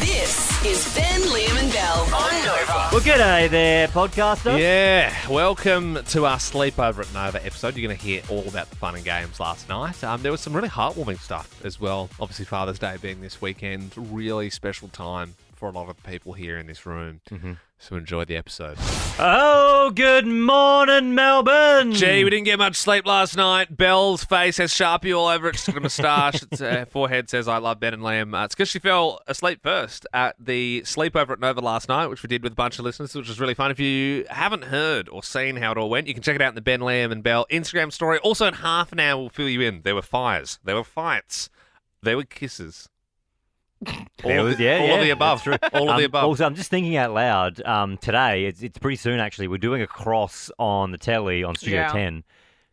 This is Ben, Liam and Bell on Nova. Well, g'day there, podcaster. Yeah, welcome to our Sleepover at Nova episode. You're going to hear all about the fun and games last night. There was some really heartwarming stuff as well. Obviously, Father's Day being this weekend, really special time for a lot of people here in this room. Mm-hmm. So enjoy the episode. Oh, good morning, Melbourne. Gee, we didn't get much sleep last night. Belle's face has Sharpie all over it. She's got a moustache. Its forehead says, I love Ben and Liam. It's because she fell asleep first at the Sleepover at Nova last night, which we did with a bunch of listeners, which was really fun. If you haven't heard or seen how it all went, you can check it out in the Ben, Liam and Belle Instagram story. Also, in half an hour, we'll fill you in. There were fires. There were fights. There were kisses. All of the above. All of the above. Also, I'm just thinking out loud. Today, it's pretty soon actually. We're doing a cross on the telly on Studio 10.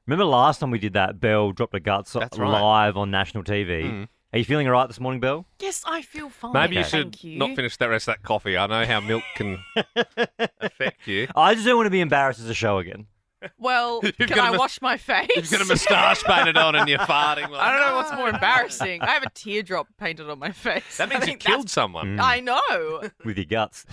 Remember last time we did that? Belle dropped her guts live on national TV. Mm. Are you feeling all right this morning, Belle? Yes, I feel fine. Maybe you should not finish that rest of that coffee. I know how milk can affect you. I just don't want to be embarrassed as a show again. Well, can I wash my face? You've got a moustache painted on and you're farting. Like, I don't know what's more embarrassing. I have a teardrop painted on my face. That means you killed someone. I know. With your guts.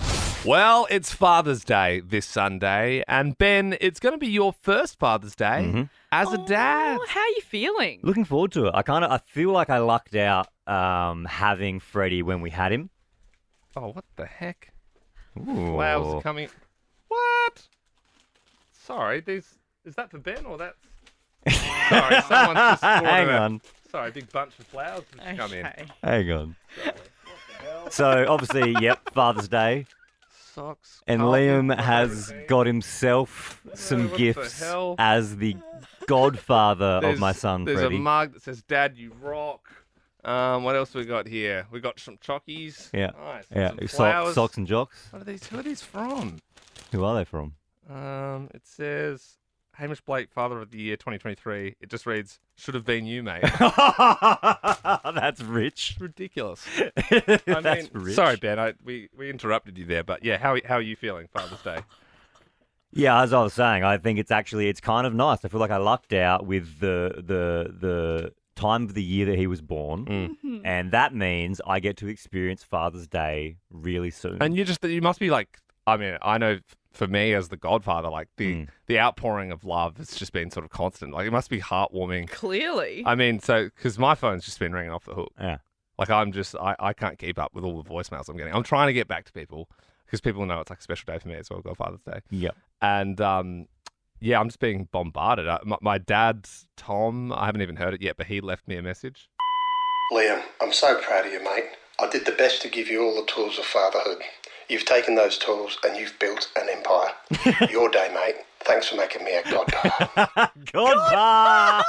Well, it's Father's Day this Sunday. And Ben, it's going to be your first Father's Day as a dad. How are you feeling? Looking forward to it. I feel like I lucked out having Freddie when we had him. Oh, what the heck? Ooh. Flowers are coming. What? Sorry, is that for Ben or that's... Sorry, someone's just Hang on. Sorry, a big bunch of flowers has come in. Hang on. So, obviously, Father's Day. Socks. And Liam has got himself some gifts as the godfather of my son, Freddie. There's a mug that says, Dad, you rock. What else we got here? We got some chockies. Yeah. Nice. Yeah. Some flowers. Socks and jocks. What are these? Who are these from? Who are they from? It says, Hamish Blake, Father of the Year 2023. It just reads, should have been you, mate. That's rich. It's ridiculous. That's rich. Sorry, Ben, we interrupted you there, but yeah, how are you feeling Father's Day? Yeah, as I was saying, I think it's kind of nice. I feel like I lucked out with the time of the year that he was born, and that means I get to experience Father's Day really soon. And you must be like, I mean, I know for me as the godfather, like the outpouring of love has just been sort of constant. Like it must be heartwarming. Clearly. I mean, so because my phone's just been ringing off the hook. Yeah. Like I can't keep up with all the voicemails I'm getting. I'm trying to get back to people because people know it's like a special day for me as well, Godfather's Day. Yep. And I'm just being bombarded. My dad's Tom, I haven't even heard it yet, but he left me a message. Liam, I'm so proud of you, mate. I did the best to give you all the tools of fatherhood. You've taken those tools and you've built an empire. Your day, mate. Thanks for making me a godpa. Godpa!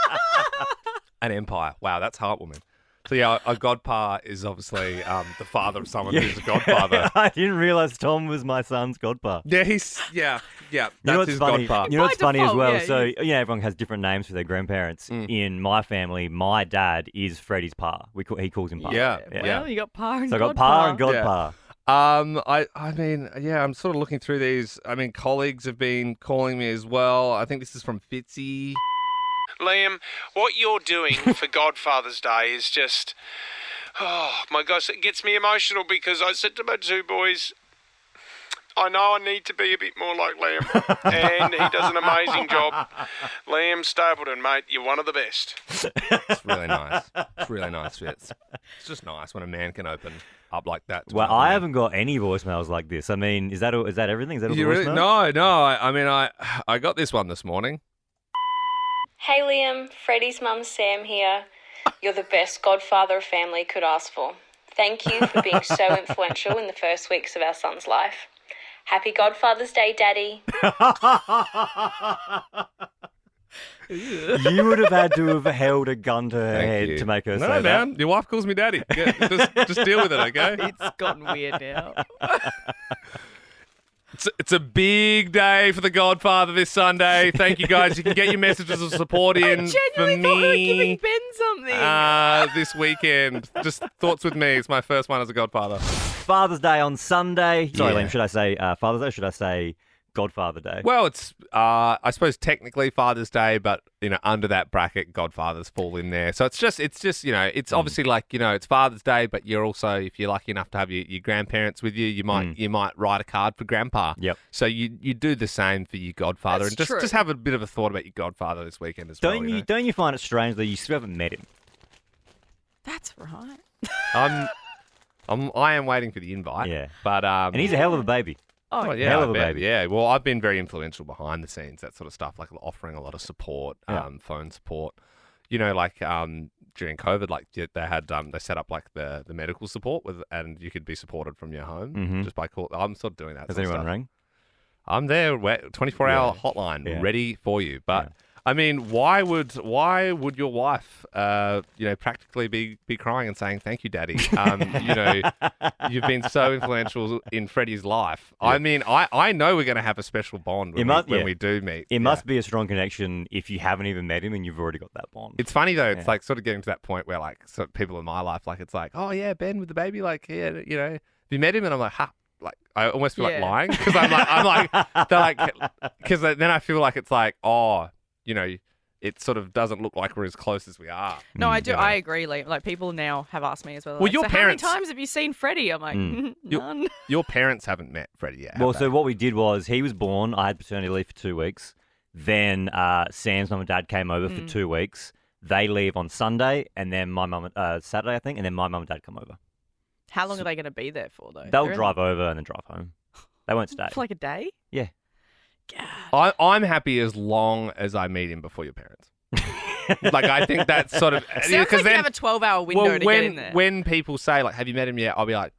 An empire. Wow, that's heartwarming. So yeah, a godpa is obviously the father of someone who's a godfather. I didn't realise Tom was my son's godpa. Yeah, You know that's what's his funny? godpa. You know what's funny as default, well? yeah, So, everyone has different names for their grandparents. In my family, my dad is Freddie's pa. He calls him pa. Yeah. Well, you got Pa and So I got Godpa. pa and godpa. I mean, I'm sort of looking through these. I mean, colleagues have been calling me as well. I think this is from Fitzy. Liam, what you're doing for Godfather's Day is just... Oh, my gosh, it gets me emotional because I said to my two boys, I know I need to be a bit more like Liam, and he does an amazing job. Liam Stapleton, mate, you're one of the best. It's really nice. It's really nice, Fitz. It's just nice when a man can open up like that. Well, I haven't got any voicemails like this. I mean, is that everything? Is that all the You really? voicemails? No. I mean, I got this one this morning. Hey Liam, Freddie's mum Sam here. You're the best godfather a family could ask for. Thank you for being so influential in the first weeks of our son's life. Happy Godfather's Day, Daddy. You would have had to have held a gun to her head to make her say no, that. man. Your wife calls me daddy. Yeah, just deal with it, okay? It's gotten weird now. It's a big day for the Godfather this Sunday. Thank you, guys. You can get your messages of support in for Genuinely thought we were me giving Ben something. this weekend. Just thoughts with me. It's my first one as a Godfather. Father's Day on Sunday. Sorry, Yeah. Liam, should I say Father's Day or should I say Godfather Day? Well, it's I suppose technically Father's Day, but under that bracket, Godfathers fall in there. So it's just it's obviously like it's Father's Day, but you're also, if you're lucky enough to have your grandparents with you, you might write a card for Grandpa. Yep. So you do the same for your Godfather, That's and true. just have a bit of a thought about your Godfather this weekend as well. Don't you find it strange that you still haven't met him? That's right. I am waiting for the invite. Yeah. But And he's a hell of a baby. Oh, yeah, hell I of a bet. baby. Yeah, well, I've been very influential behind the scenes, that sort of stuff, like offering a lot of support, Yeah. phone support. During COVID, they had they set up like the medical support and you could be supported from your home just by call. I'm sort of doing that. Has sort of anyone stuff. rang? I'm there, 24-hour hotline, Yeah. ready for you. But I mean, why would your wife, practically be crying and saying thank you, Daddy? You've been so influential in Freddie's life. Yeah. I mean, I know we're going to have a special bond when we do meet. It must be a strong connection if you haven't even met him and you've already got that bond. It's funny though. It's like sort of getting to that point where people in my life, it's like, oh yeah, Ben with the baby, have you met him? And I'm like, ha. Like I almost feel like lying because because then I feel like it's like, it sort of doesn't look like we're as close as we are. No, I do. I agree, Liam. Like, people now have asked me as well. Well, Like, your so parents- how many times have you seen Freddie? I'm like, none. Your parents haven't met Freddie yet. Well, have so they? what we did was he was born. I had paternity leave for 2 weeks. Then Sam's mum and dad came over for 2 weeks. They leave on Sunday, and then my mum Saturday, I think, and then my mum and dad come over. How long are they going to be there for, though? They'll They're in drive over and then drive home. They won't stay. for like a day? Yeah. God. I'm happy as long as I meet him before your parents. I think that's sort of Sounds like you have a 12-hour window to get in there. When people say have you met him yet? I'll be like,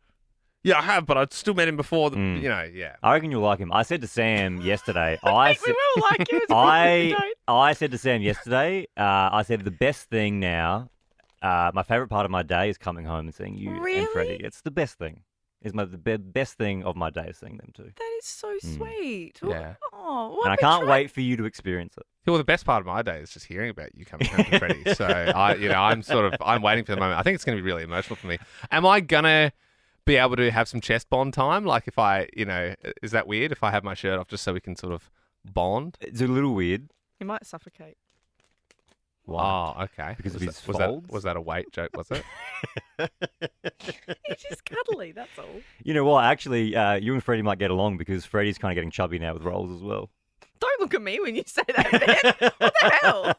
yeah, I have, but I still met him before. Yeah. I reckon you'll like him. I said to Sam yesterday. I think we will like you. It's a good I said to Sam yesterday. I said the best thing now. My favourite part of my day is coming home and seeing you and Freddie. It's the best thing. The best thing of my day is seeing them too. That is so sweet. Yeah. Oh, what And I can't wait for you to experience it. Well, the best part of my day is just hearing about you coming home to Freddie. So I'm waiting for the moment. I think it's going to be really emotional for me. Am I gonna be able to have some chest bond time? Like if I, is that weird if I have my shirt off just so we can sort of bond? It's a little weird. You might suffocate. Oh, okay. Because of his was folds? was that a weight joke? Was it? He's just cuddly, that's all. You know what? Actually, you and Freddie might get along because Freddie's kind of getting chubby now with rolls as well. Don't look at me when you say that, Ben. What the hell?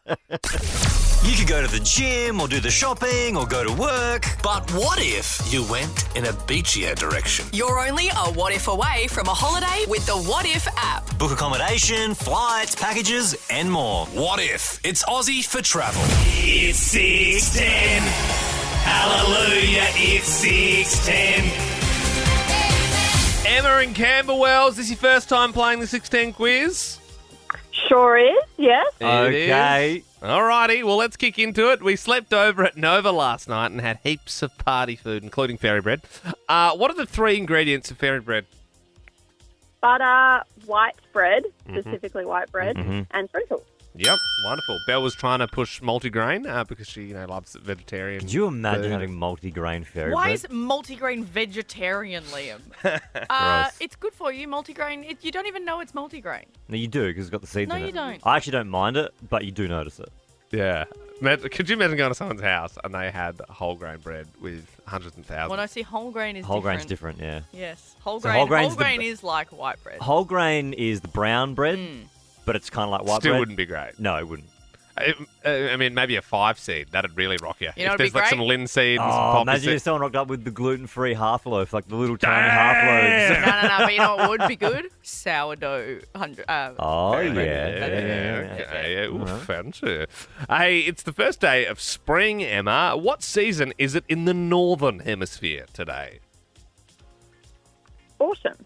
You could go to the gym or do the shopping or go to work. But what if You went in a beachier direction. you're only a what if away from a holiday with the What If app? Book accommodation, flights, packages, and more. What if it's Aussie for travel? It's 610. Hallelujah, it's 610. Emma in Camberwell, is this your first time playing the 16 quiz? Sure is, yes. Okay. Alrighty, well, let's kick into it. We slept over at Nova last night and had heaps of party food, including fairy bread. What are the 3 ingredients of fairy bread? Butter, white bread, specifically white bread, and sprinkles. Yep, wonderful. Belle was trying to push multigrain because she, loves vegetarian. Could you imagine food. having multigrain fairy Why bread? is multigrain vegetarian, Liam? Gross. It's good for you, multigrain. You don't even know it's multigrain. No, you do because it's got the seeds No, in it. you don't. I actually don't mind it, but you do notice it. Yeah. Could you imagine going to someone's house and they had whole grain bread with hundreds and thousands? When I see whole grain is Whole different. grain's different, yeah. Yes, whole So grain. whole grain's the grain b- is like white bread. Whole grain is the brown bread, but it's kind of like white Still bread. wouldn't be great. No, it wouldn't. I mean, maybe a 5 seed. That'd really rock you. You know if what'd there's be like great? some linseed and some Oh, poppy imagine seed. if someone rocked up with the gluten-free half loaf, like the little tiny half loaves. No. But you know what would be good? Sourdough. Oh, yeah. Okay. Ooh, fancy. Hey, it's the first day of spring, Emma. What season is it in the northern hemisphere today? Autumn.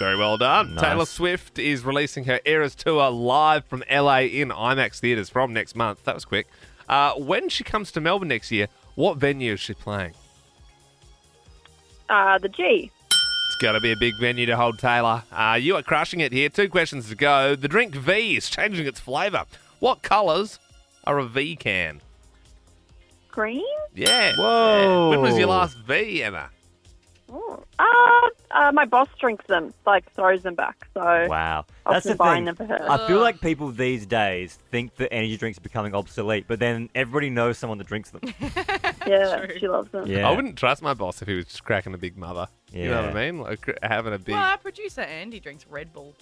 Very well done. Nice. Taylor Swift is releasing her Eras Tour live from LA in IMAX theatres from next month. That was quick. When she comes to Melbourne next year, what venue is she playing? The G. It's got to be a big venue to hold Taylor. You are crushing it here. 2 questions to go. The drink V is changing its flavour. What colours are a V can? Green. Yeah. Whoa. Yeah. When was your last V, Emma? Oh. My boss drinks them, like throws them back. So Wow. I've That's been the buying thing. them for her. I feel like people these days think that energy drinks are becoming obsolete, but then everybody knows someone that drinks them. Yeah, she loves them. Yeah. I wouldn't trust my boss if he was just cracking a big mother. You know what I mean? Like having a big. Well, our producer Andy drinks Red Bull.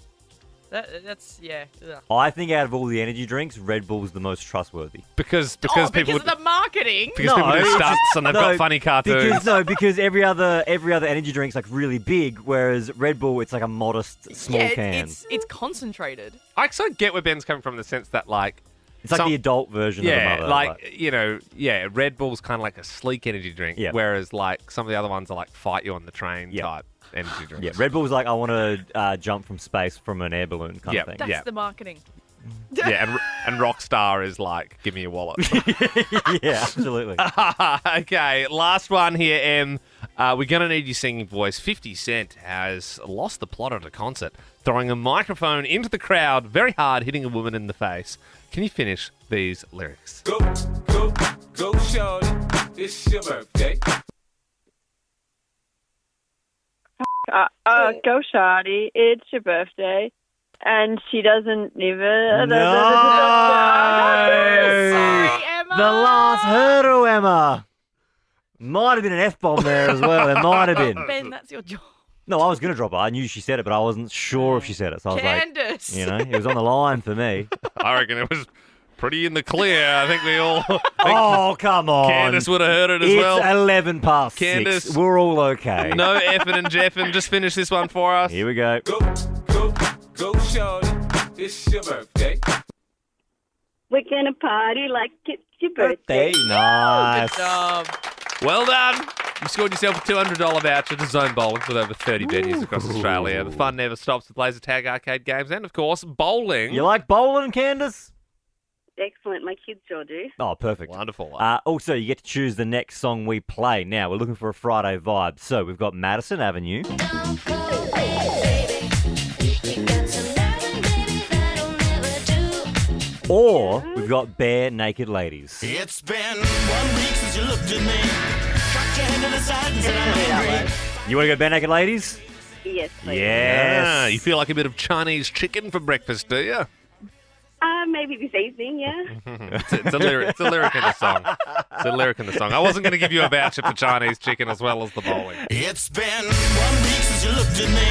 That's yeah. Ugh. I think out of all the energy drinks, Red Bull's the most trustworthy. Because Because people of the marketing. because people do stunts and they've got funny cartoons. Because every other energy drink's like really big, whereas Red Bull it's like a modest small can. It's concentrated. I sort of get where Ben's coming from in the sense that like It's like the adult version of a mother. Red Bull's kind of like a sleek energy drink, whereas like some of the other ones are like fight you on the train type energy drinks. Yeah, Red Bull's like I want to jump from space from an air balloon kind of thing. That's the marketing. Yeah, and Rockstar is like, give me your wallet. Yeah, absolutely. Okay, last one here, Em. We're going to need your singing voice. 50 Cent has lost the plot at a concert, throwing a microphone into the crowd very hard, hitting a woman in the face. Can you finish these lyrics? Go, shorty. It's your birthday. Go, Shardy. It's your birthday. And she doesn't even... No! Sorry, Emma. The last hurdle, Emma. Might have been an F-bomb there as well. There might have been. Ben, that's your job. No, I was going to drop it. I knew she said it, but I wasn't sure if she said it. So I was Candace. like, it was on the line for me. I reckon it was pretty in the clear. I think we all... Oh, come on. Candace would have heard it as well. It's 11 past Candace, 6. We're all okay. No effing and jeffing. Just finish this one for us. Here we go. Go, shorty. It's your birthday. We're going to party like it's your birthday. Nice. Good job. Well done. You scored yourself a $200 voucher to Zone Bowling with over 30 venues across Australia. The fun never stops with laser tag arcade games and, of course, bowling. You like bowling, Candace? Excellent. My kids sure do. Oh, perfect. Wonderful. Also, you get to choose the next song we play. Now, we're looking for a Friday vibe. So, we've got Madison Avenue. Or we've got Bare Naked Ladies. It's been 1 week since you looked at me. Cocked your head to the side and said I'm angry. You want to go Bare Naked Ladies? Yes, please. Yes. You feel like a bit of Chinese chicken for breakfast, do you? Maybe this evening, yeah. It's a lyric in the song. It's a lyric in the song. I wasn't going to give you a voucher for Chinese chicken as well as the bowling. It's been 1 week since you looked at me.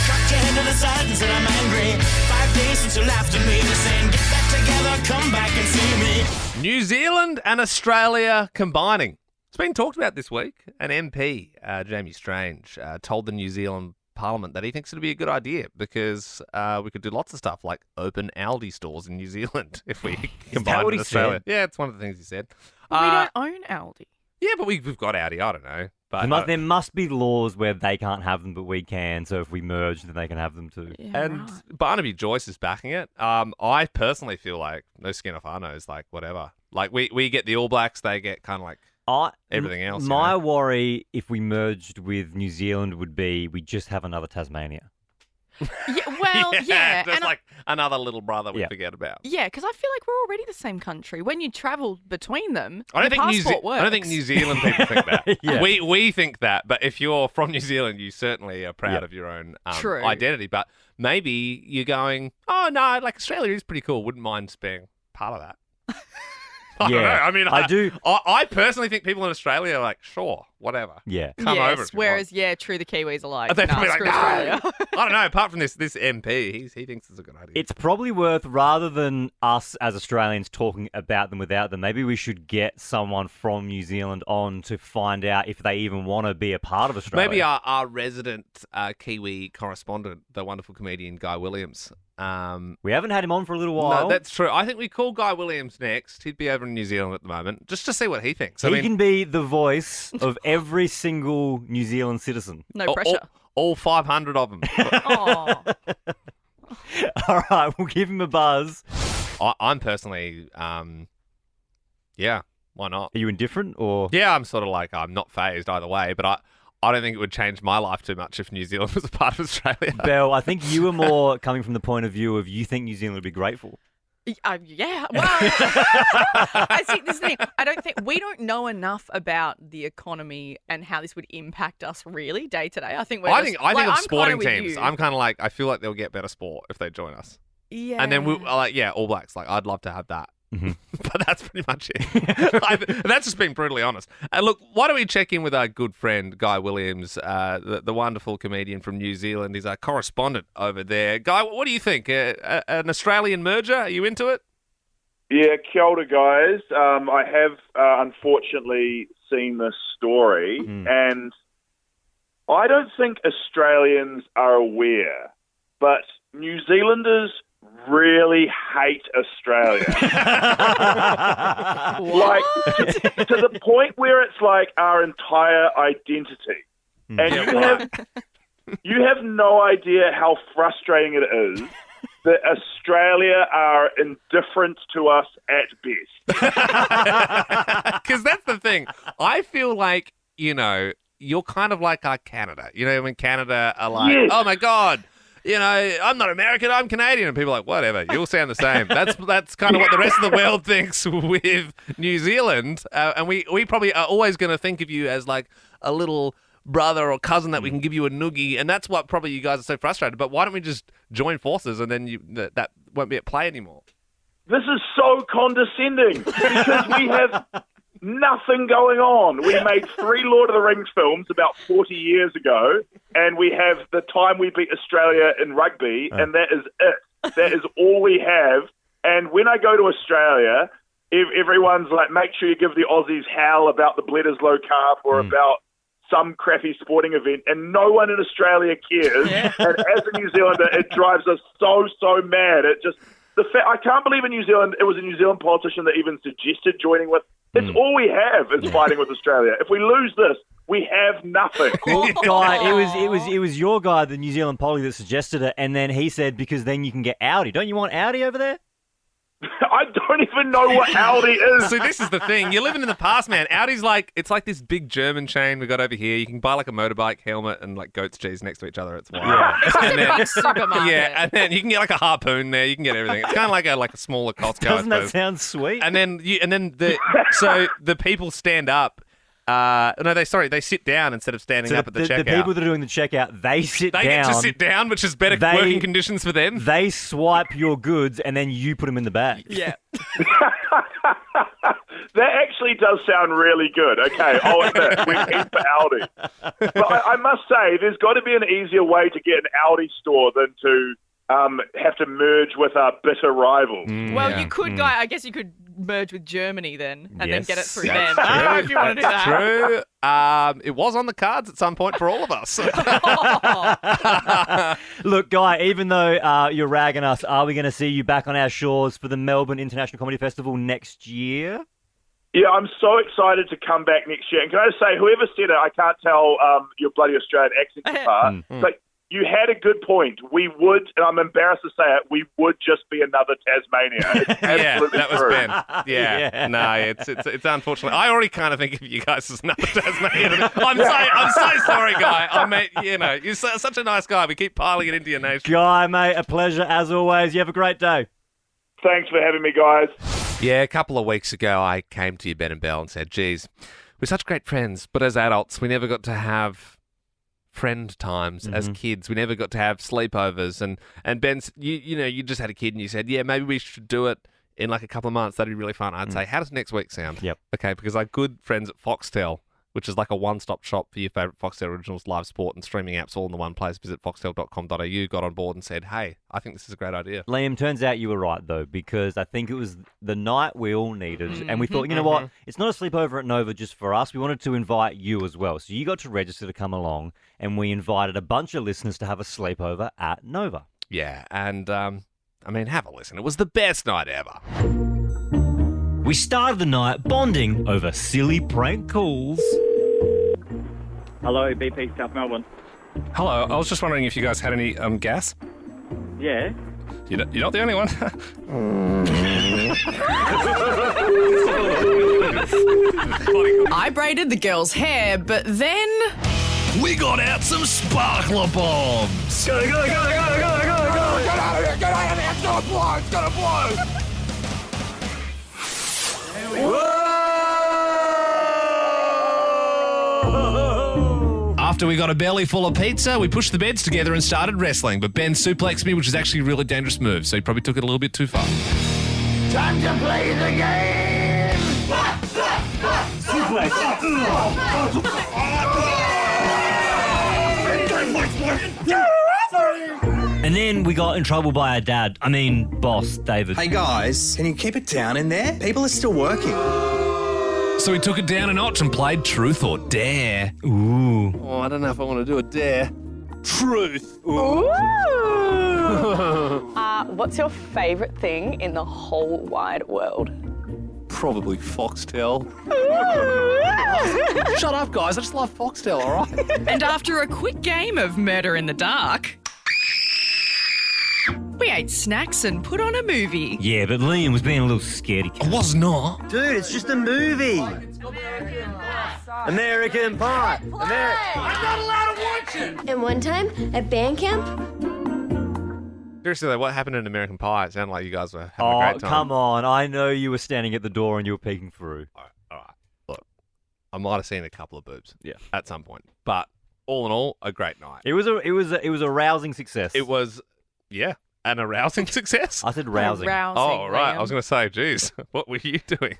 Cocked your head to the side and said I'm angry. 5 days since you laughed at me. Saying get back together, come back and see me. New Zealand and Australia combining. It's been talked about this week. An MP, Jamie Strange, told the New Zealand Parliament that he thinks it'd be a good idea because we could do lots of stuff like open Aldi stores in New Zealand if we combine with Australia. Said? Yeah, it's one of the things he said. We don't own Aldi. Yeah, but we've got Audi. I don't know. But There must be laws where they can't have them, but we can. So if we merge, then they can have them too. Yeah, and Barnaby Joyce is backing it. I personally feel like no skin off our nose, like whatever. Like we get the All Blacks, they get kind of like everything else. My worry if we merged with New Zealand would be we just have another Tasmania. Yeah, well, yeah. Just and like another little brother we forget about. Yeah, because I feel like we're already the same country. When you travel between them, I don't the think passport works. I don't think New Zealand people think that. Yeah. We think that, but if you're from New Zealand, you certainly are proud of your own True. identity. But maybe you're going, oh no, like Australia is pretty cool. Wouldn't mind being part of that. I don't know. I mean, I do. I personally think people in Australia are like, sure, whatever. Yeah. Come over. If you whereas, want. true, the Kiwis are like, They're probably screw like, Australia. no. I don't know. Apart from this MP, he thinks it's a good idea. It's probably worth, rather than us as Australians talking about them without them, maybe we should get someone from New Zealand on to find out if they even want to be a part of Australia. Maybe our resident Kiwi correspondent, the wonderful comedian Guy Williams. We haven't had him on for a little while. No, that's true. I think we call Guy Williams next. He'd be over in New Zealand at the moment, just to see what he thinks. He can be the voice of every single New Zealand citizen. No pressure. All 500 of them. Aw. All right, we'll give him a buzz. I'm personally, yeah, why not? Are you indifferent or? Yeah, I'm sort of like, I'm not phased either way, but I don't think it would change my life too much if New Zealand was a part of Australia. Belle, I think you were more coming from the point of view of you think New Zealand would be grateful. Yeah. Well, I see this thing. We don't know enough about the economy and how this would impact us really day to day. I think I think of I'm sporting kinda with teams. you. I'm kind of like, I feel like they'll get better sport if they join us. Yeah. And then All Blacks. Like, I'd love to have that. Mm-hmm. But that's pretty much it. That's just being brutally honest. Look, why don't we check in with our good friend, Guy Williams, the wonderful comedian from New Zealand. He's our correspondent over there. Guy, what do you think? An Australian merger? Are you into it? Yeah, kia ora, guys. I have unfortunately seen this story, and I don't think Australians are aware, but New Zealanders really hate Australia. Like, to the point where it's like our entire identity. And you have no idea how frustrating it is that Australia are indifferent to us at best. Because that's the thing. I feel like, you're kind of like our Canada. When Canada are like, oh my God, I'm not American, I'm Canadian. And people are like, whatever, you'll sound the same. That's kind of what the rest of the world thinks with New Zealand. And we probably are always going to think of you as like a little brother or cousin that we can give you a noogie. And that's what probably you guys are so frustrated. But why don't we just join forces and then that won't be at play anymore? This is so condescending because we have nothing going on. We made 3 Lord of the Rings films about 40 years ago, and we have the time we beat Australia in rugby, and that is it. That is all we have. And when I go to Australia, everyone's like, make sure you give the Aussies hell about the Bledisloe Cup or about some crappy sporting event, and no one in Australia cares. And as a New Zealander, it drives us so mad. I can't believe in New Zealand, it was a New Zealand politician that even suggested joining with. It's all we have is fighting with Australia. If we lose this, we have nothing. Guy, it was your guy, the New Zealand poly, that suggested it, and then he said because then you can get Audi. Don't you want Audi over there? I don't even know what Audi is. See, this is the thing. You're living in the past, man. Audi's it's like this big German chain we got over here. You can buy like a motorbike, helmet, and like goat's cheese next to each other. It's wild. Yeah. It's like a big supermarket. Yeah, and then you can get like a harpoon there. You can get everything. It's kind of like a smaller Costco. Doesn't that sound sweet? And then the people stand up. They sit down instead of standing up at the checkout. The people that are doing the checkout, they sit down. They get to sit down, which is better working conditions for them. They swipe your goods and then you put them in the bag. Yeah. That actually does sound really good. Okay, I'll admit, we eat for Audi. But I must say, there's got to be an easier way to get an Audi store than to have to merge with our bitter rivals. Well, you could, Guy. I guess you could merge with Germany then, and then get it through them. True. I don't know if you want to do that. True. It was on the cards at some point for all of us. Look, Guy, even though you're ragging us, are we going to see you back on our shores for the Melbourne International Comedy Festival next year? Yeah, I'm so excited to come back next year. And can I just say, whoever said it, I can't tell your bloody Australian accent apart, but you had a good point. We would, and I'm embarrassed to say it, we would just be another Tasmania. It's absolutely that was true. Ben. Yeah. No, it's unfortunate. I already kind of think of you guys as another Tasmania. I'm so sorry, Guy. I mean, you're such a nice guy. We keep piling it into your nation. Guy, mate, a pleasure as always. You have a great day. Thanks for having me, guys. Yeah, a couple of weeks ago, I came to you, Ben and Bell, and said, geez, we're such great friends, but as adults, we never got to have friend times as kids. We never got to have sleepovers. And Ben, you just had a kid and you said, yeah, maybe we should do it in like a couple of months. That'd be really fun. I'd say, how does next week sound? Yep. Okay, because our good friends at Foxtel, which is like a one-stop shop for your favourite Foxtel Originals, live sport and streaming apps all in the one place. Visit foxtel.com.au, got on board and said, hey, I think this is a great idea. Liam, turns out you were right, though, because I think it was the night we all needed. And we thought, you know what? It's not a sleepover at Nova just for us. We wanted to invite you as well. So you got to register to come along, and we invited a bunch of listeners to have a sleepover at Nova. Yeah, and, have a listen. It was the best night ever. We started the night bonding over silly prank calls. Hello, BP South Melbourne. Hello, I was just wondering if you guys had any gas? Yeah. You're not the only one. I braided the girl's hair, but then We got out some sparkler bombs. Go, go, go, go, go, go, go. Get out of here, get out of here. It's gonna blow, it's gonna blow. After we got a belly full of pizza, we pushed the beds together and started wrestling. But Ben suplexed me, which is actually a really dangerous move, so he probably took it a little bit too far. Time to play the game! And then we got in trouble by our dad. I mean, boss, David. Hey guys, can you keep it down in there? People are still working. So we took it down a notch and played Truth or Dare. Ooh. Oh, I don't know if I want to do a dare. Truth. Ooh. What's your favourite thing in the whole wide world? Probably Foxtel. Shut up, guys. I just love Foxtel, all right? And after a quick game of Murder in the Dark, we ate snacks and put on a movie. Yeah, but Liam was being a little scaredy cat. I was not. Dude, it's just a movie. American Pie. I'm not allowed to watch it! And one time, at band camp, Seriously, though, what happened in American Pie? It sounded like you guys were having a great time. Come on. I know you were standing at the door and you were peeking through. All right. Look, I might have seen a couple of boobs. Yeah. At some point. But all in all, a great night. It was a rousing success. It was, yeah, an arousing success. I said rousing. Oh, right. I was going to say, geez, what were you doing?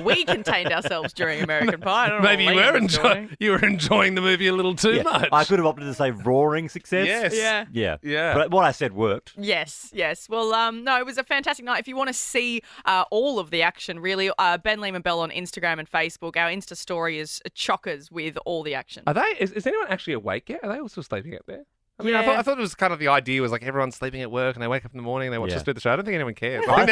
We contained ourselves during American Pie. I don't know Maybe what you Liam were was doing. enjoying the movie a little too much. I could have opted to say roaring success. Yes. Yeah. Yeah. But what I said worked. Yes. Well, no, it was a fantastic night. If you want to see all of the action, really, Ben Liam and Bell on Instagram and Facebook. Our Insta story is chockers with all the action. Are they? Is anyone actually awake yet? Are they all still sleeping out there? I mean, Yeah. I thought it was kind of the idea was like everyone's sleeping at work and they wake up in the morning and they watch us do the show. I don't think anyone cares. I think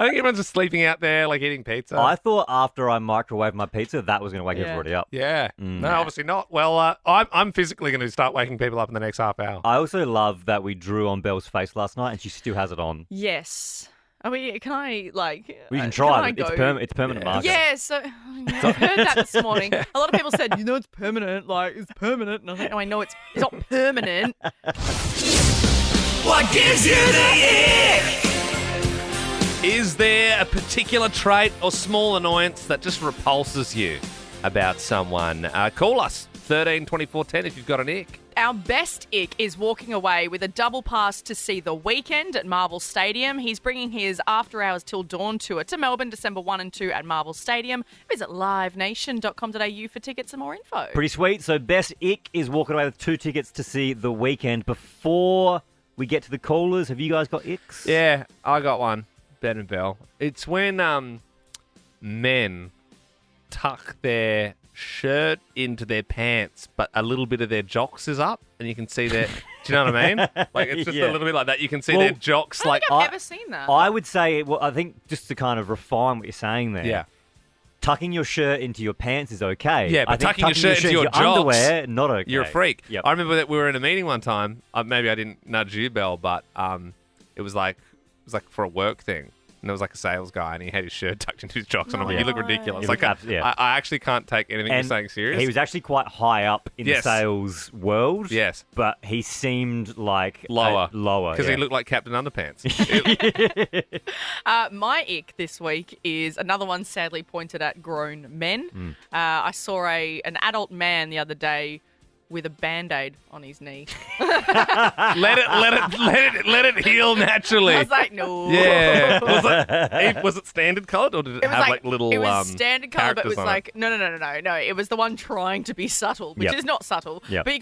everyone's just sleeping out there, like eating pizza. I thought after I microwaved my pizza, that was going to wake everybody up. Yeah. No, obviously not. Well, I'm physically going to start waking people up in the next half hour. I also love that we drew on Belle's face last night and she still has it on. Yes. I mean, can I, like... We can try can it. I It's, go- it's permanent marker. Yeah, so I've heard that this morning. A lot of people said, it's permanent, it's permanent. And I was like, no, I know it's not permanent. what gives you the ick? Is there a particular trait or small annoyance that just repulses you about someone? Call us, 13 24 10 if you've got an ick. Our best ick is walking away with a double pass to see The Weeknd at Marvel Stadium. He's bringing his After Hours Till Dawn tour to Melbourne, December 1 and 2 at Marvel Stadium. Visit livenation.com.au for tickets and more info. Pretty sweet. So best ick is walking away with 2 tickets to see The Weeknd. Before we get to the callers, have you guys got icks? Yeah, I got one. Ben and Bell. It's when men tuck their shirt into their pants, but a little bit of their jocks is up, and you can see their... Do you know what I mean? Like, it's just a little bit like that. You can see their jocks. I don't think I've ever seen that. I would say, I think just to kind of refine what you're saying there. Yeah. Tucking your shirt into your pants is okay. Yeah, but I think tucking your shirt into your jocks, underwear, not okay. You're a freak. Yep. I remember that we were in a meeting one time. Maybe I didn't nudge you, Bell, but it was like for a work thing. And there was like a sales guy, and he had his shirt tucked into his jocks, and I'm like, "You look ridiculous." He Like, looked I actually can't take anything you're And saying serious. He was actually quite high up in the sales world. Yes. But he seemed like lower, because he looked like Captain Underpants. My ick this week is another one sadly pointed at grown men. I saw an adult man the other day with a Band-Aid on his knee. let it heal naturally. I was like, no. Yeah. Was it standard coloured, or did it, have like little It was standard colour, but it was characters on like no. It was the one trying to be subtle, which is not subtle. Yep. But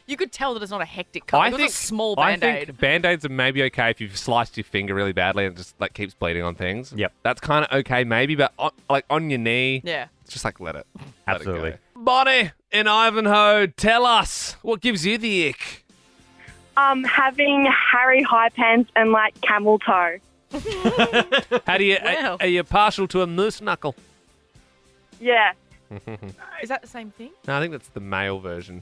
you could tell that it's not a hectic colour. It was a small Band-Aid. I think Band-Aids are maybe okay if you've sliced your finger really badly and it just like keeps bleeding on things. Yep. That's kind of okay maybe, but on your knee, yeah, it's just like let it Absolutely. go. Bonnie in Ivanhoe, tell us what gives you the ick. Having Harry high pants and like camel toe. How do you are you partial to a moose knuckle? Yeah. Is that the same thing? No, I think that's the male version.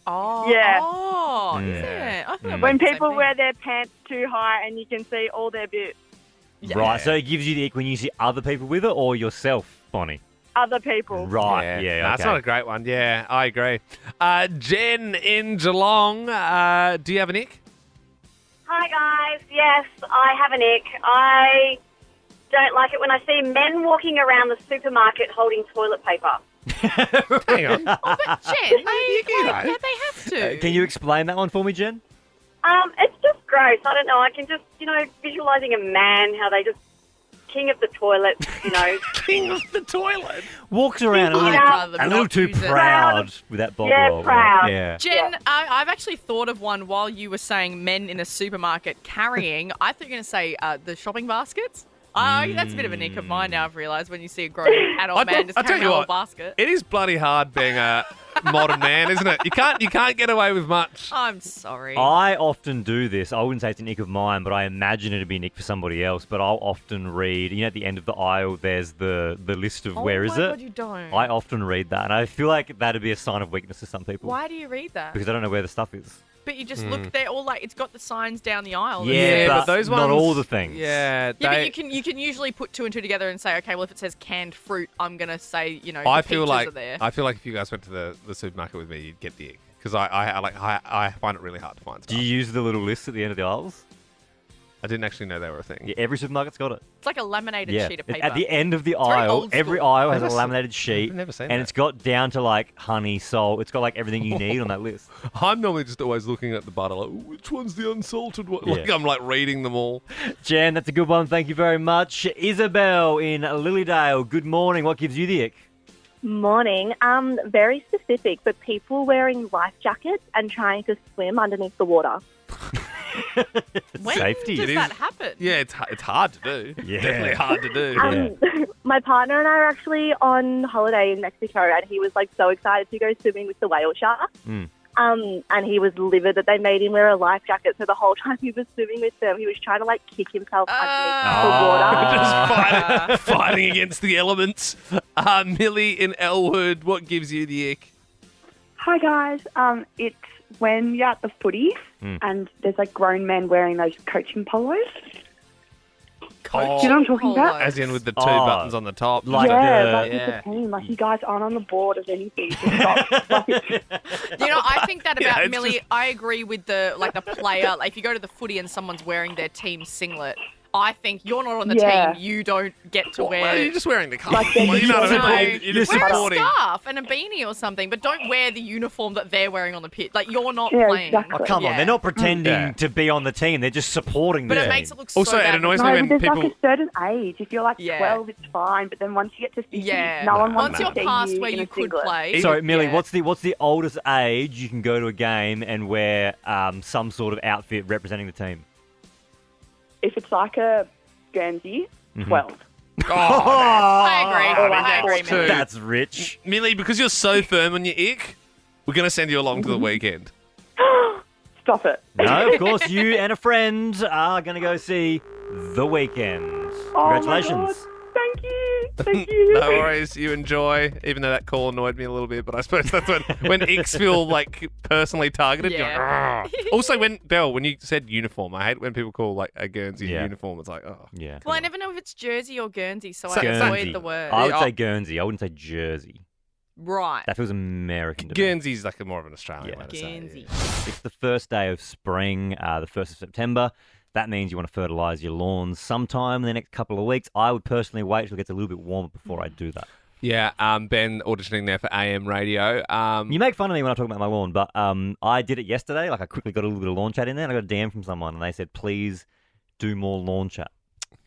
Oh, Yeah. Oh, is it? I thought it was When the same people thing. wear their pants too high and you can see all their bits. Right, so it gives you the ick when you see other people with it or yourself, Bonnie? Other people. Right, yeah, That's okay. not a great one. Yeah, I agree. Jen in Geelong, do you have an ick? Hi guys, yes, I have an ick. I don't like it when I see men walking around the supermarket holding toilet paper. Hang on. Oh, but Jen, they have to. Can you explain that one for me, Jen? It's just gross. I don't know. I can just, visualising a man, how they just king of the toilet, King of the toilet. Walks around a little too proud with that bob roll. Proud. Yeah. Jen, I've actually thought of one while you were saying men in a supermarket carrying. I thought you were going to say the shopping baskets. That's a bit of an ick of mine now, I've realised, when you see a grown adult man just carrying a whole basket. It is bloody hard being a modern man, isn't it? You can't get away with much. I'm sorry. I often do this. I wouldn't say it's an ick of mine, but I imagine it'd be an ick for somebody else. But I'll often read, at the end of the aisle, there's the list of where is it. Oh my God, you don't. I often read that, and I feel like that'd be a sign of weakness to some people. Why do you read that? Because I don't know where the stuff is. But you just look, they're all it's got the signs down the aisle. Yeah, but those ones, not all the things. Yeah, but you can usually put two and two together and say, okay, well, if it says canned fruit, I'm gonna say, I the feel peaches like are there. I feel like if you guys went to the supermarket with me, you'd get the ick because I find it really hard to find stuff. Do you use the little list at the end of the aisles? I didn't actually know they were a thing. Yeah, every supermarket's got it. It's like a laminated sheet of paper. At the end of the It's very aisle, old every school. aisle has a laminated sheet. I've never seen and that. it's got down to honey, salt. It's got everything you need on that list. I'm normally just always looking at the butter, which one's the unsalted one? Yeah. I'm reading them all. Jen, that's a good one. Thank you very much. Isabel in Lilydale, good morning. What gives you the ick? Morning. Very specific, but people wearing life jackets and trying to swim underneath the water. When Safety. does that happen? Yeah, it's hard to do. Yeah. Definitely hard to do. My partner and I are actually on holiday in Mexico, and he was so excited to go swimming with the whale shark. And he was livid that they made him wear a life jacket. So the whole time he was swimming with them, he was trying to kick himself underneath the water. Just fighting against the elements. Millie in Elwood, what gives you the ick? Hi guys, it's when you're at the footy and there's grown men wearing those coaching polos. Do you know what I'm talking about? As in with the two buttons on the top. With the team. You guys aren't on the board of anything. I think that Yeah, about it's Millie. just- I agree with the player. If you go to the footy and someone's wearing their team singlet, I think you're not on the Yeah. team. You don't get to wear. Well, you're just wearing the colour. they're Well, you know what I No, mean? You're just wear supporting. a scarf and a beanie or something, but don't wear the uniform that they're wearing on the pitch. You're not Yeah, playing. exactly. Oh, come on. Yeah. They're not pretending to be on the team. They're just supporting But the it team. makes it look so Also, it bad. annoys No, me but when there's people. a certain age. If you're Yeah. 12, it's fine. But then once you get to 50, Yeah. no one wants Once you're to see past you where in you a could singlet. play. So, Millie, Yeah. what's the oldest age you can go to a game and wear some sort of outfit representing the team? If it's a Guernsey, 12. I agree. Too. That's rich. Millie, because you're so firm on your ick, we're going to send you along to the weekend. Stop it. No, of course, you and a friend are going to go see The Weeknd. Congratulations. Oh my God. Thank you. Thank you. No worries, you enjoy. Even though that call annoyed me a little bit, but I suppose that's when icks feel personally targeted. You're Yeah. like, "Argh." Also, when you said uniform, I hate when people call a Guernsey a uniform. It's Yeah. Well, I never know if it's Jersey or Guernsey, so I Guernsey. avoid the word. I would say Guernsey. I wouldn't say Jersey. Right. That feels American to me. Guernsey's more of an Australian way to Guernsey. say. It's the first day of spring, the 1st of September. That means you want to fertilise your lawns sometime in the next couple of weeks. I would personally wait till it gets a little bit warmer before I do that. Yeah, Ben auditioning there for AM radio. You make fun of me when I talk about my lawn, but I did it yesterday. I quickly got a little bit of lawn chat in there, and I got a DM from someone, and they said, please do more lawn chat.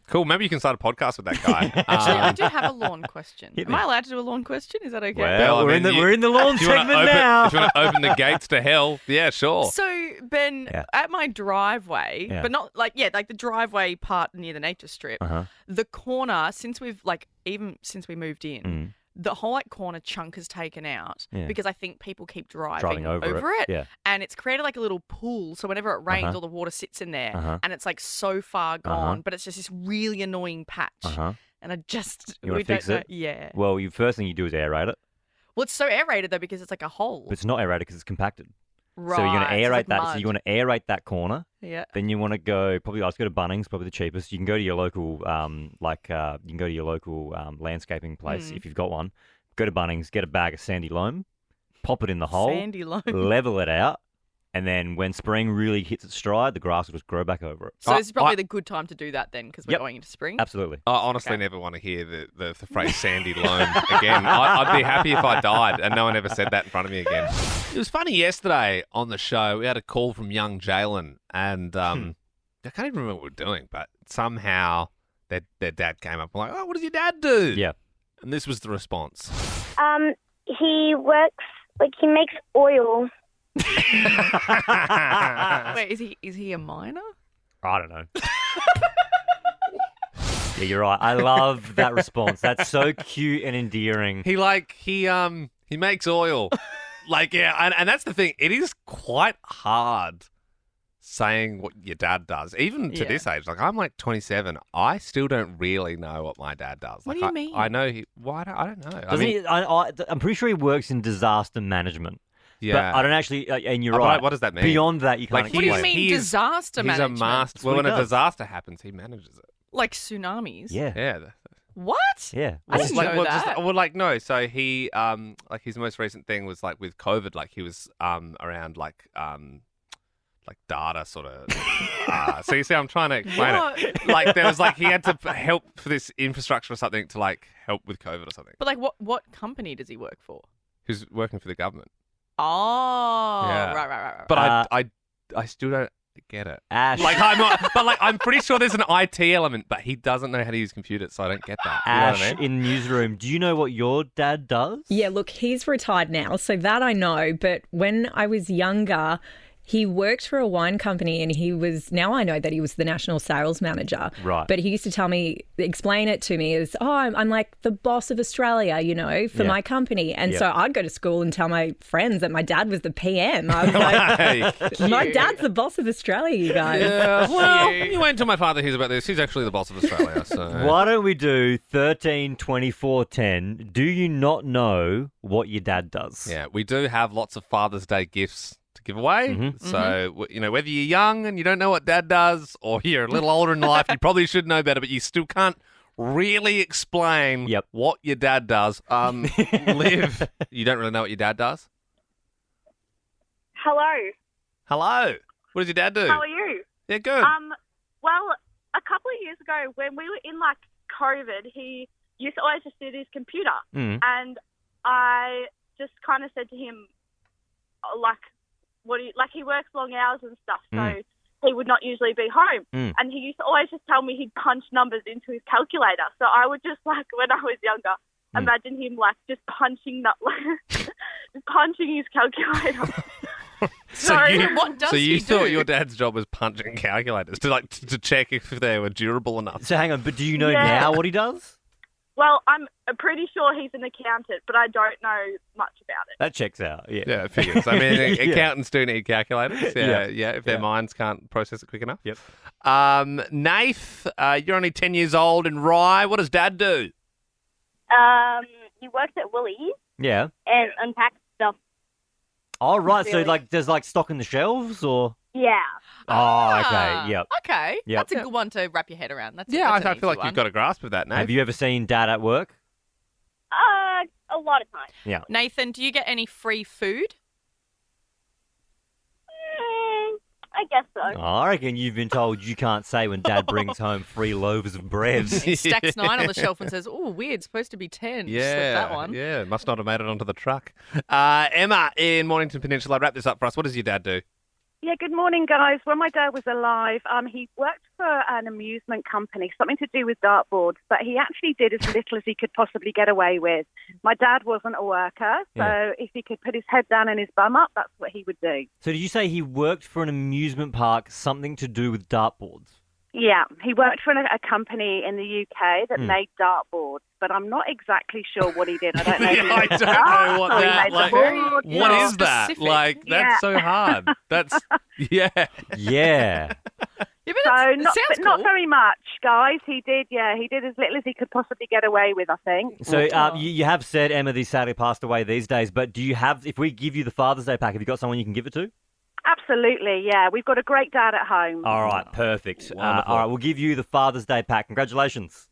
Cool. Maybe you can start a podcast with that guy. Actually, I do have a lawn question. Hit Am me. I allowed to do a lawn question? Is that okay? Well, we're in the lawn if you wanna segment now. If you want to open the gates to hell, yeah, sure. So, Ben, at my driveway, Yeah. but not the driveway part near the nature strip, Uh-huh. the corner, since we've even since we moved in, Mm. the whole corner chunk is taken out Yeah. because I think people keep driving Driving over it, yeah. and it's created a little pool. So whenever it rains, Uh-huh. all the water sits in there, Uh-huh. and it's so far gone, Uh-huh. but it's just this really annoying patch. Uh-huh. And I just You want we to fix don't know. it? Yeah. Well, the first thing you do is aerate it. Well, it's so aerated though because it's like a hole. But it's not aerated because it's compacted. Right. So you're going to so it's aerate like that. mud. So you want to aerate that corner. Yeah. Then you want to go I'll go to Bunnings, probably the cheapest. You can go to your local landscaping place if you've got one. Go to Bunnings, get a bag of sandy loam, pop it in the hole, Sandy loam. level it out, And then when spring really hits its stride, the grass will just grow back over it. So this is probably the good time to do that then, because we're going into spring. Absolutely. I honestly never want to hear the phrase sandy loam again. I'd be happy if I died and no one ever said that in front of me again. It was funny yesterday on the show. We had a call from young Jalen, and I can't even remember what we were doing, but somehow their dad came up and like, oh, what does your dad do? Yeah. And this was the response. He works, he makes oil. Wait, is he a miner? I don't know. Yeah, you're right. I love that response. That's so cute and endearing. He makes oil. And that's the thing. It is quite hard saying what your dad does, even to this age. I'm 27. I still don't really know what my dad does. What do you mean? I know I don't know. I'm pretty sure he works in disaster management. Yeah. But I don't actually, and you're right. What does that mean? Beyond that, you can't What do you mean disaster management? He's a master. Well, when a disaster happens, he manages it. Like tsunamis? Yeah. Yeah. What? Yeah. I didn't know that. No. So he, his most recent thing was with COVID. He was around data sort of. So you see, I'm trying to explain it. There was he had to help for this infrastructure or something to help with COVID or something. But what company does he work for? Who's working for the government? Oh, Yeah. right. But I still don't get it. Ash. I'm not. But I'm pretty sure there's an IT element, but he doesn't know how to use computers, so I don't get that. You know Ash, what I mean? in the newsroom, do you know what your dad does? Yeah, look, he's retired now, so that I know. But when I was younger, he worked for a wine company and now I know that he was the national sales manager. Right. But he used to explain it to me as, I'm like the boss of Australia, for my company. And so I'd go to school and tell my friends that my dad was the PM. I was like, my dad's the boss of Australia, you guys. Yeah, well, you wait until my father hears about this. He's actually the boss of Australia. So Why don't we do 13, 24, 10? Do you not know what your dad does? Yeah, we do have lots of Father's Day gifts to give away. So, whether you're young and you don't know what dad does or you're a little older in life, you probably should know better, but you still can't really explain what your dad does. Liv, you don't really know what your dad does? Hello. What does your dad do? How are you? Yeah, good. Well, a couple of years ago when we were in COVID, he used to always just sit at his computer. And I just kind of said to him, he works long hours and stuff, so he would not usually be home. And he used to always just tell me he'd punch numbers into his calculator. So I would just when I was younger, imagine him just punching just punching his calculator. What you he thought do? your dad's job was punching calculators to check if they were durable enough. So hang on, but do you know now what he does? Well, I'm pretty sure he's an accountant, but I don't know much about it. That checks out. Yeah, it figures. I mean, accountants do need calculators. Yeah, if their minds can't process it quick enough. Yep. Nath, you're only 10 years old in Rye. What does Dad do? He works at Woolies. Yeah. And unpacks stuff. Oh, right. Really? So, there's stock in the shelves, or? Yeah. Oh, okay. Yep. Okay. Yep. That's a good one to wrap your head around. I that's an feel like easy you've got a grasp of that, Nath. Have you ever seen Dad at work? A lot of times. Yeah. Nathan, do you get any free food? I guess so. I reckon you've been told you can't say when Dad brings home 3 loaves of bread. He stacks 9 on the shelf and says, "Oh, weird, supposed to be 10." Slip that one. Yeah, must not have made it onto the truck. Emma in Mornington Peninsula, wrap this up for us. What does your dad do? Yeah, good morning, guys. When my dad was alive, he worked for an amusement company, something to do with dartboards, but he actually did as little as he could possibly get away with. My dad wasn't a worker, so if he could put his head down and his bum up, that's what he would do. So did you say he worked for an amusement park, something to do with dartboards? Yeah, he worked for a company in the UK that made dartboards, but I'm not exactly sure what he did. I don't know. I don't know what that, what is that? Specific. That's so hard. That's, Yeah. So not very much, guys. He did as little as he could possibly get away with, I think. So you have said Emma this sadly passed away these days, but do you have, if we give you the Father's Day pack, have you got someone you can give it to? Absolutely, yeah. We've got a great dad at home. All right, perfect. All right, we'll give you the Father's Day pack. Congratulations.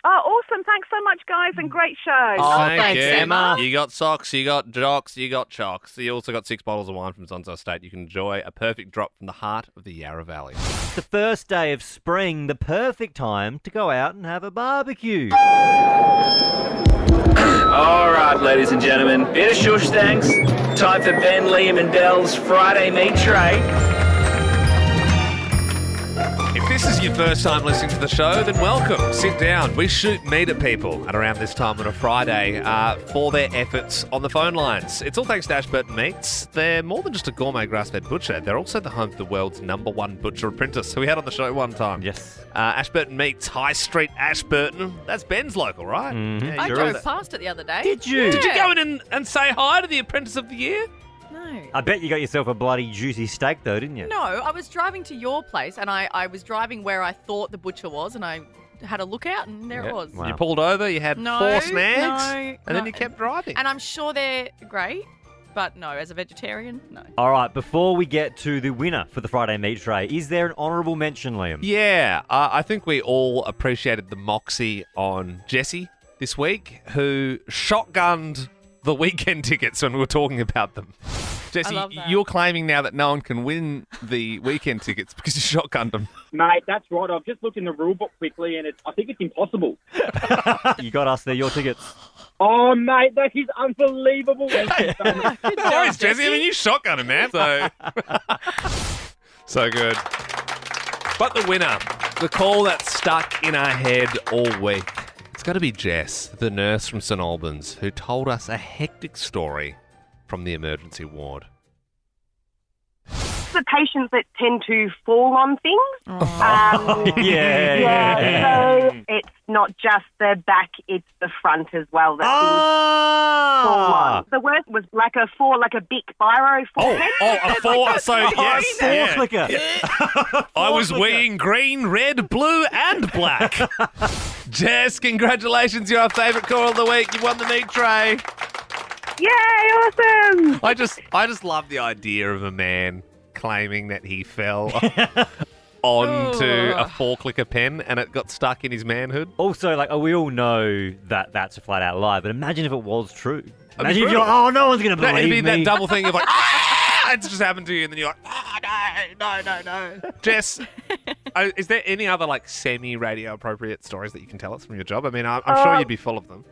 Oh, awesome. Thanks so much, guys, and great show. Thank you. Emma. You got socks, you got jocks, you got chocks. You also got 6 bottles of wine from Zonzo Estate. You can enjoy a perfect drop from the heart of the Yarra Valley. The first day of spring, the perfect time to go out and have a barbecue. All right, ladies and gentlemen, bit of shush thanks. Time for Ben, Liam and Dell's Friday Meat Tray. If this is your first time listening to the show, then welcome. Sit down. We shoot meat at people at around this time on a Friday for their efforts on the phone lines. It's all thanks to Ashburton Meats. They're more than just a gourmet grass-fed butcher. They're also the home of the world's #1 butcher apprentice, who we had on the show one time. Yes. Ashburton Meats, High Street, Ashburton. That's Ben's local, right? Mm-hmm. Yeah, I sure drove is. past it the other day. Did you? Did you go in and say hi to the Apprentice of the Year? No. I bet you got yourself a bloody juicy steak, though, didn't you? No, I was driving to your place, and I was driving where I thought the butcher was, and I had a look out, and there it was. You pulled over, you had 4 snags, and then you kept driving. And I'm sure they're great, but no, as a vegetarian, no. All right, before we get to the winner for the Friday Meat Tray, is there an honourable mention, Liam? Yeah, I think we all appreciated the moxie on Jessie this week, who shotgunned the weekend tickets when we were talking about them. Jessie, you're claiming now that no one can win the weekend tickets because you shotgunned them. Mate, that's right. I've just looked in the rule book quickly, and I think it's impossible. You got us there, your tickets. Oh, mate, that is unbelievable. No worries, Jessie. I mean, you shotgunned him, man. So good. But the winner, the call that stuck in our head all week, it's got to be Jess, the nurse from St Albans, who told us a hectic story from the emergency ward. The patients that tend to fall on things. Yeah. So it's not just the back, it's the front as well that things fall on. The worst was like a big biro forehead. A four. So yes, four clicker. I was weeing green, red, blue, and black. Jess, congratulations! You're our favourite call of the week. You won the meat tray. Yay! Awesome. I just love the idea of a man claiming that he fell onto a 4-clicker pen and it got stuck in his manhood. Also, we all know that that's a flat out lie, but imagine if it was true. Imagine if brutal. you're no one's going to believe It'd be me. that double thing of it's just happened to you, and then you're like, no. Jess, is there any other semi-radio appropriate stories that you can tell us from your job? I mean, I'm sure you'd be full of them.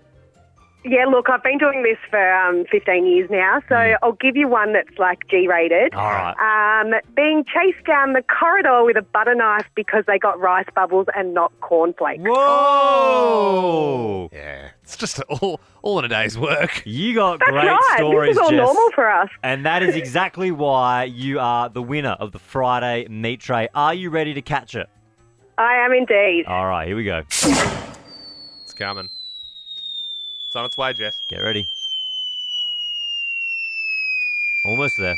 Yeah, look, I've been doing this for 15 years now, so I'll give you one that's G-rated. All right. Being chased down the corridor with a butter knife because they got rice bubbles and not cornflakes. Whoa! Yeah, it's just all in a day's work. You got That's great right. stories, This is all Jess. normal for us. And that is exactly why you are the winner of the Friday Meat Tray. Are you ready to catch it? I am indeed. All right, here we go. It's coming. It's on its way, Jess. Get ready. Almost there.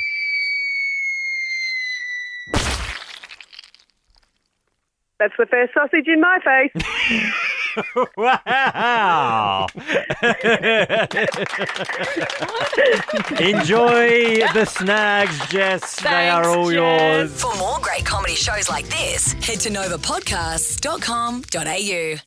That's the first sausage in my face. Wow! Enjoy the snags, Jess. They are all yours. For more great comedy shows like this, head to novapodcasts.com.au.